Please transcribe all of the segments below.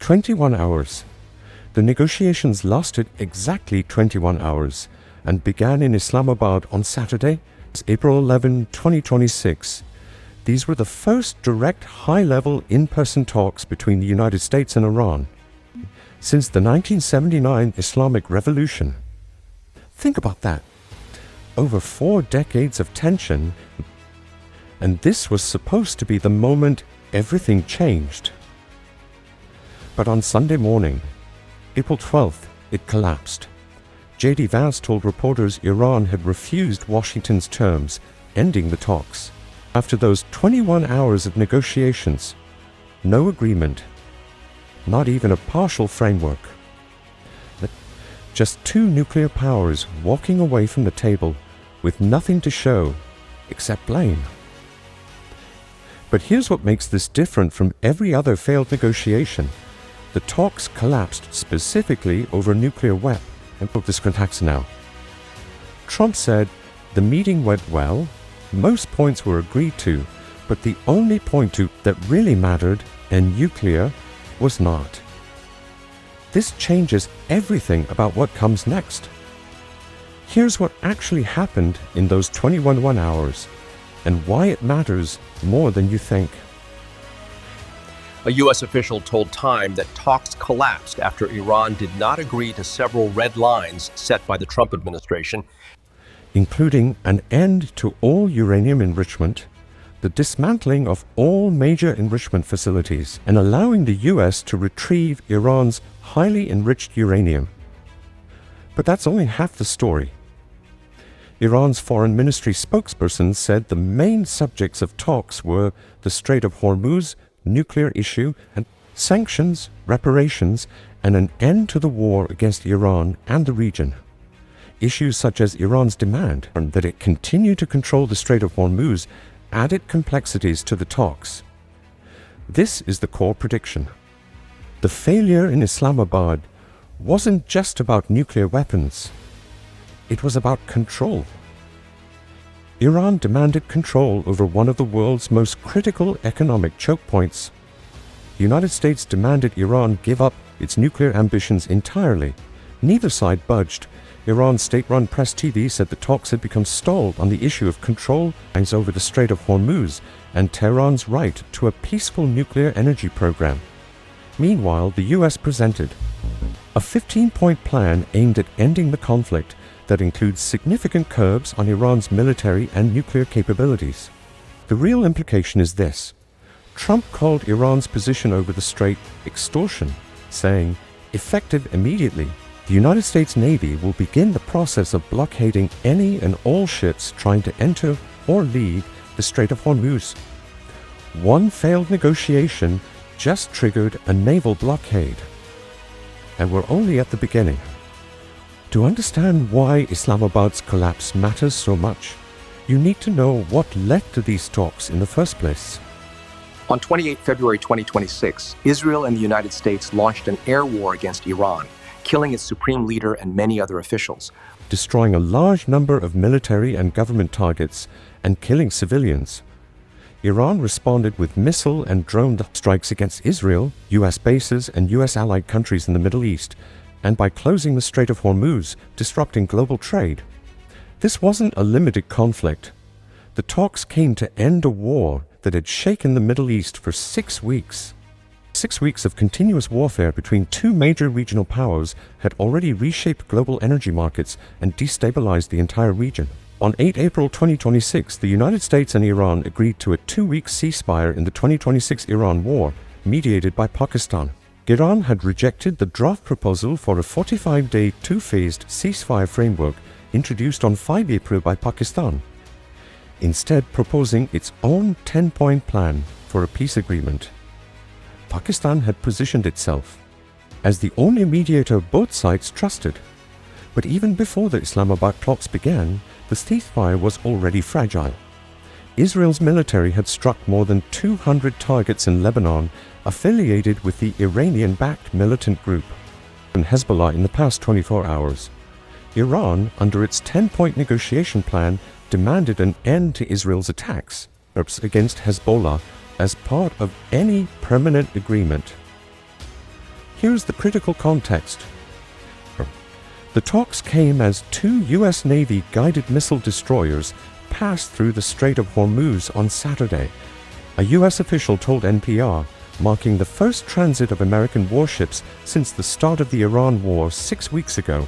21 hours. The negotiations lasted exactly 21 hours and began in Islamabad on Saturday, April 11, 2026. These were the first direct high-level in-person talks between the United States and Iran since the 1979 Islamic Revolution. Think about that. Over 4 decades of tension, and this was supposed to be the moment everything changed. But on Sunday morning, April 12th, it collapsed. J.D. Vance told reporters Iran had refused Washington's terms, ending the talks. After those 21 hours of negotiations, no agreement, not even a partial framework. Just 2 nuclear powers walking away from the table with nothing to show except blame. But here's what makes this different from every other failed negotiation. The talks collapsed specifically over nuclear weapons. And put this context now. Trump said the meeting went well, most points were agreed to, but the only point that really mattered, and nuclear, was not. This changes everything about what comes next. Here's what actually happened in those 21 hours, and why it matters more than you think. A U.S. official told Time that talks collapsed after Iran did not agree to several red lines set by the Trump administration, including an end to all uranium enrichment, the dismantling of all major enrichment facilities, and allowing the U.S. to retrieve Iran's highly enriched uranium. But that's only half the story. Iran's foreign ministry spokesperson said the main subjects of talks were the Strait of Hormuz, nuclear issue, and sanctions, reparations, and an end to the war against Iran and the region. Issues such as Iran's demand that it continue to control the Strait of Hormuz added complexities to the talks. This is the core prediction. The failure in Islamabad wasn't just about nuclear weapons. It was about control. Iran demanded control over one of the world's most critical economic choke points. The United States demanded Iran give up its nuclear ambitions entirely. Neither side budged. Iran's state-run press TV said the talks had become stalled on the issue of control over the Strait of Hormuz and Tehran's right to a peaceful nuclear energy program. Meanwhile, the U.S. presented a 15-point plan aimed at ending the conflict that includes significant curbs on Iran's military and nuclear capabilities. The real implication is this. Trump called Iran's position over the strait extortion, saying, effective immediately, the United States Navy will begin the process of blockading any and all ships trying to enter or leave the Strait of Hormuz. One failed negotiation just triggered a naval blockade. And we're only at the beginning. To understand why Islamabad's collapse matters so much, you need to know what led to these talks in the first place. On 28 February 2026, Israel and the United States launched an air war against Iran, killing its supreme leader and many other officials, destroying a large number of military and government targets and killing civilians. Iran responded with missile and drone strikes against Israel, U.S. bases, and U.S. allied countries in the Middle East, and by closing the Strait of Hormuz, disrupting global trade. This wasn't a limited conflict. The talks came to end a war that had shaken the Middle East for 6 weeks. 6 weeks of continuous warfare between 2 major regional powers had already reshaped global energy markets and destabilized the entire region. On 8 April 2026, the United States and Iran agreed to a 2-week ceasefire in the 2026 Iran war, mediated by Pakistan. Iran had rejected the draft proposal for a 45-day, 2-phased ceasefire framework introduced on 5 April by Pakistan, instead proposing its own 10-point plan for a peace agreement. Pakistan had positioned itself as the only mediator both sides trusted. But even before the Islamabad talks began, the ceasefire was already fragile. Israel's military had struck more than 200 targets in Lebanon affiliated with the Iranian-backed militant group and Hezbollah in the past 24 hours. Iran, under its 10-point negotiation plan, demanded an end to Israel's attacks against Hezbollah as part of any permanent agreement. Here's the critical context. The talks came as two U.S. Navy guided missile destroyers passed through the Strait of Hormuz on Saturday, a U.S. official told NPR, marking the first transit of American warships since the start of the Iran war 6 weeks ago.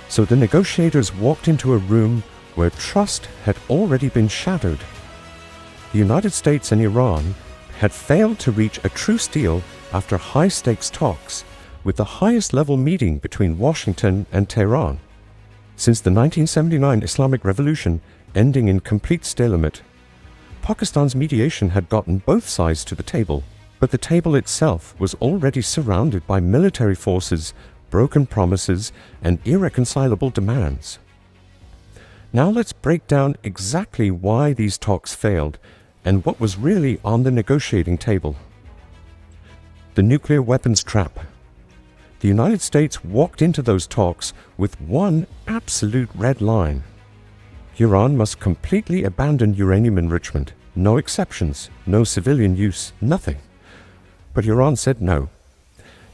So the negotiators walked into a room where trust had already been shattered. The United States and Iran had failed to reach a truce deal after high-stakes talks, with the highest-level meeting between Washington and Tehran since the 1979 Islamic Revolution, ending in complete stalemate. Pakistan's mediation had gotten both sides to the table, but the table itself was already surrounded by military forces, broken promises, and irreconcilable demands. Now let's break down exactly why these talks failed and what was really on the negotiating table. The nuclear weapons trap. The United States walked into those talks with one absolute red line. Iran must completely abandon uranium enrichment. No exceptions, no civilian use, nothing. But Iran said no.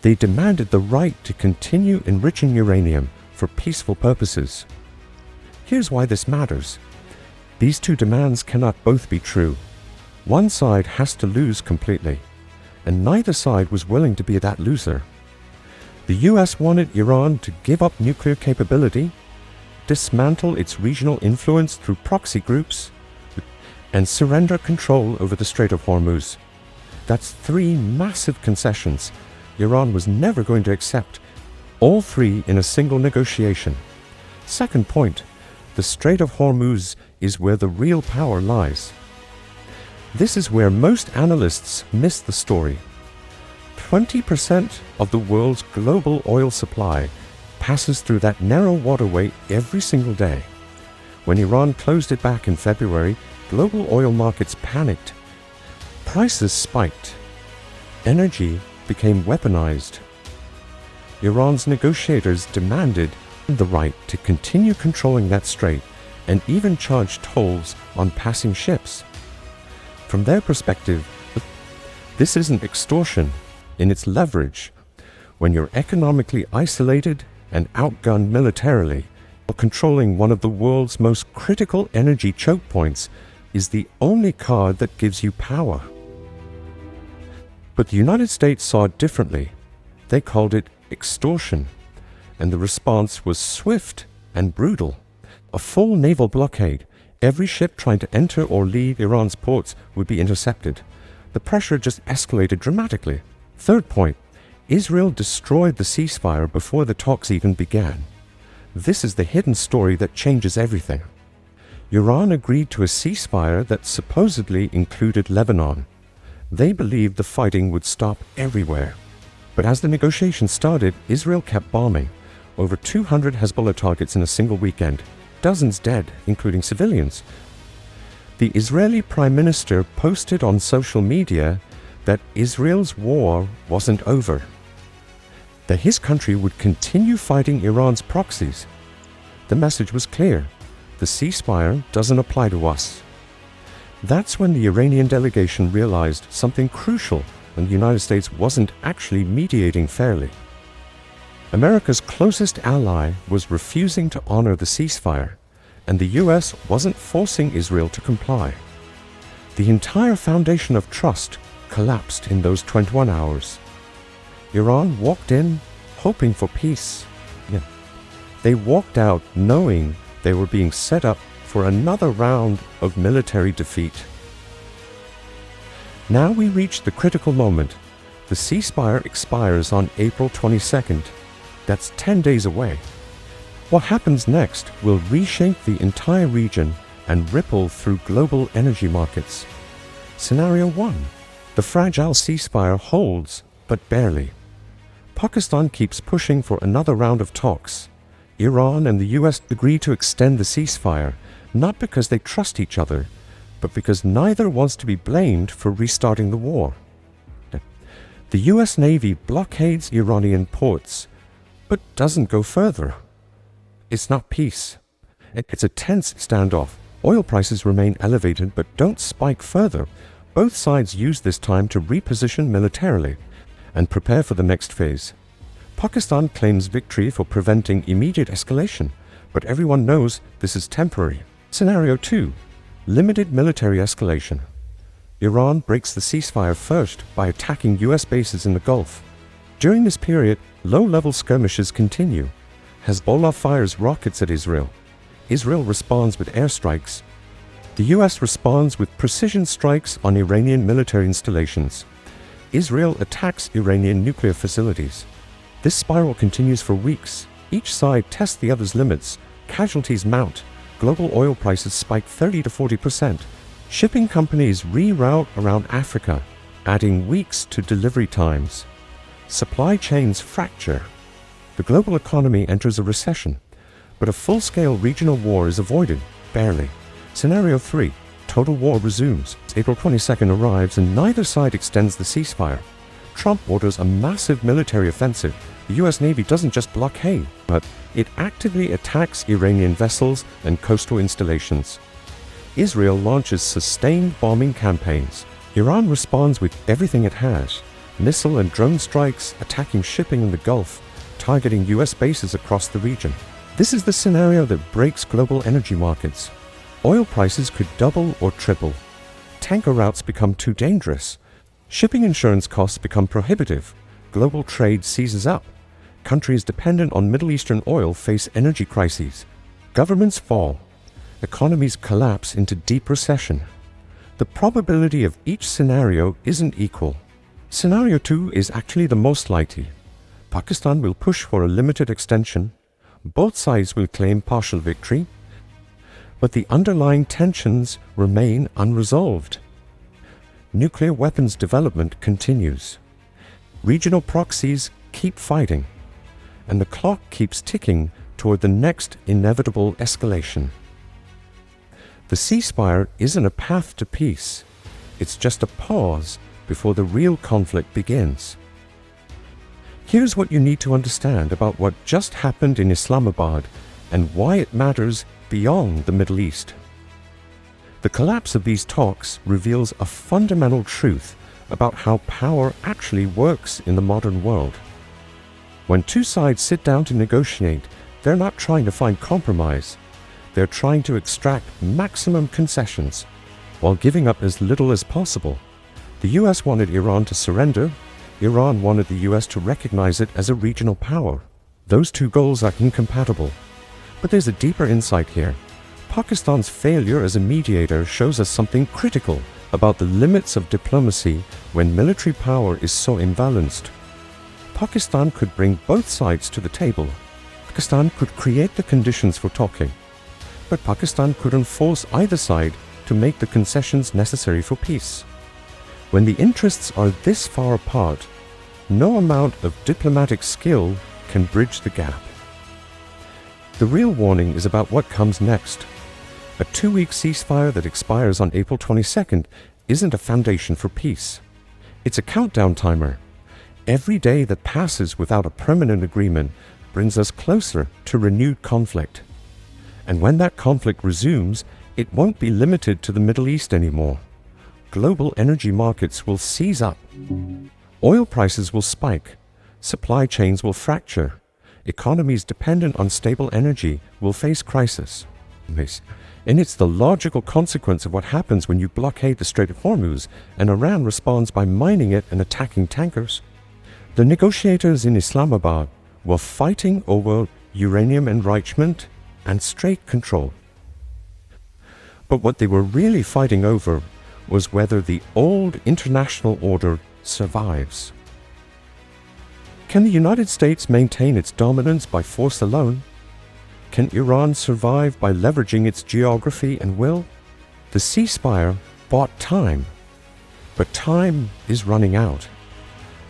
They demanded the right to continue enriching uranium for peaceful purposes. Here's why this matters. These two demands cannot both be true. One side has to lose completely, and neither side was willing to be that loser. The US wanted Iran to give up nuclear capability, dismantle its regional influence through proxy groups, and surrender control over the Strait of Hormuz. That's three massive concessions Iran was never going to accept, all three in a single negotiation. Second point, the Strait of Hormuz is where the real power lies. This is where most analysts miss the story. 20% of the world's global oil supply passes through that narrow waterway every single day. When Iran closed it back in February, global oil markets panicked. Prices spiked. Energy became weaponized. Iran's negotiators demanded the right to continue controlling that strait and even charge tolls on passing ships. From their perspective, this isn't extortion in its leverage. When you're economically isolated and outgunned militarily, controlling one of the world's most critical energy choke points is the only card that gives you power. But the United States saw it differently. They called it extortion, and the response was swift and brutal. A full naval blockade. Every ship trying to enter or leave Iran's ports would be intercepted. The pressure just escalated dramatically. Third point, Israel destroyed the ceasefire before the talks even began. This is the hidden story that changes everything. Iran agreed to a ceasefire that supposedly included Lebanon. They believed the fighting would stop everywhere. But as the negotiations started, Israel kept bombing. Over 200 Hezbollah targets in a single weekend. Dozens dead, including civilians. The Israeli Prime Minister posted on social media that Israel's war wasn't over, that his country would continue fighting Iran's proxies. The message was clear: the ceasefire doesn't apply to us. That's when the Iranian delegation realized something crucial, and the United States wasn't actually mediating fairly. America's closest ally was refusing to honor the ceasefire, and the US wasn't forcing Israel to comply. The entire foundation of trust collapsed in those 21 hours. Iran walked in hoping for peace. They walked out knowing they were being set up for another round of military defeat. Now we reach the critical moment. The ceasefire expires on April 22nd. That's 10 days away. What happens next will reshape the entire region and ripple through global energy markets. Scenario 1. The fragile ceasefire holds, but barely. Pakistan keeps pushing for another round of talks. Iran and the US agree to extend the ceasefire, not because they trust each other, but because neither wants to be blamed for restarting the war. The US Navy blockades Iranian ports, but doesn't go further. It's not peace. It's a tense standoff. Oil prices remain elevated but don't spike further. Both sides use this time to reposition militarily. and prepare for the next phase. Pakistan claims victory for preventing immediate escalation, but everyone knows this is temporary. Scenario 2. Limited military escalation. Iran breaks the ceasefire first by attacking US bases in the Gulf. During this period, low-level skirmishes continue. Hezbollah fires rockets at Israel. Israel responds with airstrikes. The US responds with precision strikes on Iranian military installations. Israel attacks Iranian nuclear facilities. This spiral continues for weeks. Each side tests the other's limits. Casualties mount. Global oil prices spike 30 to 40%. Shipping companies reroute around Africa, adding weeks to delivery times. Supply chains fracture. The global economy enters a recession, but a full-scale regional war is avoided, barely. Scenario 3. Total war resumes. April 22nd arrives and neither side extends the ceasefire. Trump orders a massive military offensive. The US Navy doesn't just blockade, but it actively attacks Iranian vessels and coastal installations. Israel launches sustained bombing campaigns. Iran responds with everything it has. Missile and drone strikes attacking shipping in the Gulf, targeting US bases across the region. This is the scenario that breaks global energy markets. Oil prices could double or triple. Tanker routes become too dangerous. Shipping insurance costs become prohibitive. Global trade seizes up. Countries dependent on Middle Eastern oil face energy crises. Governments fall. Economies collapse into deep recession. The probability of each scenario isn't equal. Scenario 2 is actually the most likely. Pakistan will push for a limited extension. Both sides will claim partial victory, but the underlying tensions remain unresolved. Nuclear weapons development continues. Regional proxies keep fighting, and the clock keeps ticking toward the next inevitable escalation. The ceasefire isn't a path to peace. It's just a pause before the real conflict begins. Here's what you need to understand about what just happened in Islamabad and why it matters beyond the Middle East. The collapse of these talks reveals a fundamental truth about how power actually works in the modern world. When two sides sit down to negotiate, they're not trying to find compromise. They're trying to extract maximum concessions while giving up as little as possible. The US wanted Iran to surrender. Iran wanted the US to recognize it as a regional power. Those two goals are incompatible. But there's a deeper insight here. Pakistan's failure as a mediator shows us something critical about the limits of diplomacy when military power is so imbalanced. Pakistan could bring both sides to the table. Pakistan could create the conditions for talking. But Pakistan couldn't force either side to make the concessions necessary for peace. When the interests are this far apart, no amount of diplomatic skill can bridge the gap. The real warning is about what comes next. A 2-week ceasefire that expires on April 22nd isn't a foundation for peace. It's a countdown timer. Every day that passes without a permanent agreement brings us closer to renewed conflict. And when that conflict resumes, it won't be limited to the Middle East anymore. Global energy markets will seize up. Oil prices will spike. Supply chains will fracture. Economies dependent on stable energy will face crisis. And it's the logical consequence of what happens when you blockade the Strait of Hormuz and Iran responds by mining it and attacking tankers. The negotiators in Islamabad were fighting over uranium enrichment and strait control. But what they were really fighting over was whether the old international order survives. Can the United States maintain its dominance by force alone? Can Iran survive by leveraging its geography and will? The ceasefire bought time, but time is running out.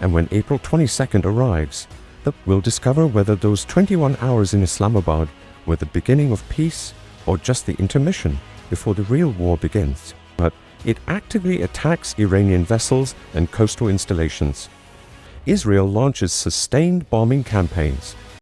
And when April 22nd arrives, we'll discover whether those 21 hours in Islamabad were the beginning of peace or just the intermission before the real war begins. But it actively attacks Iranian vessels and coastal installations. Israel launches sustained bombing campaigns.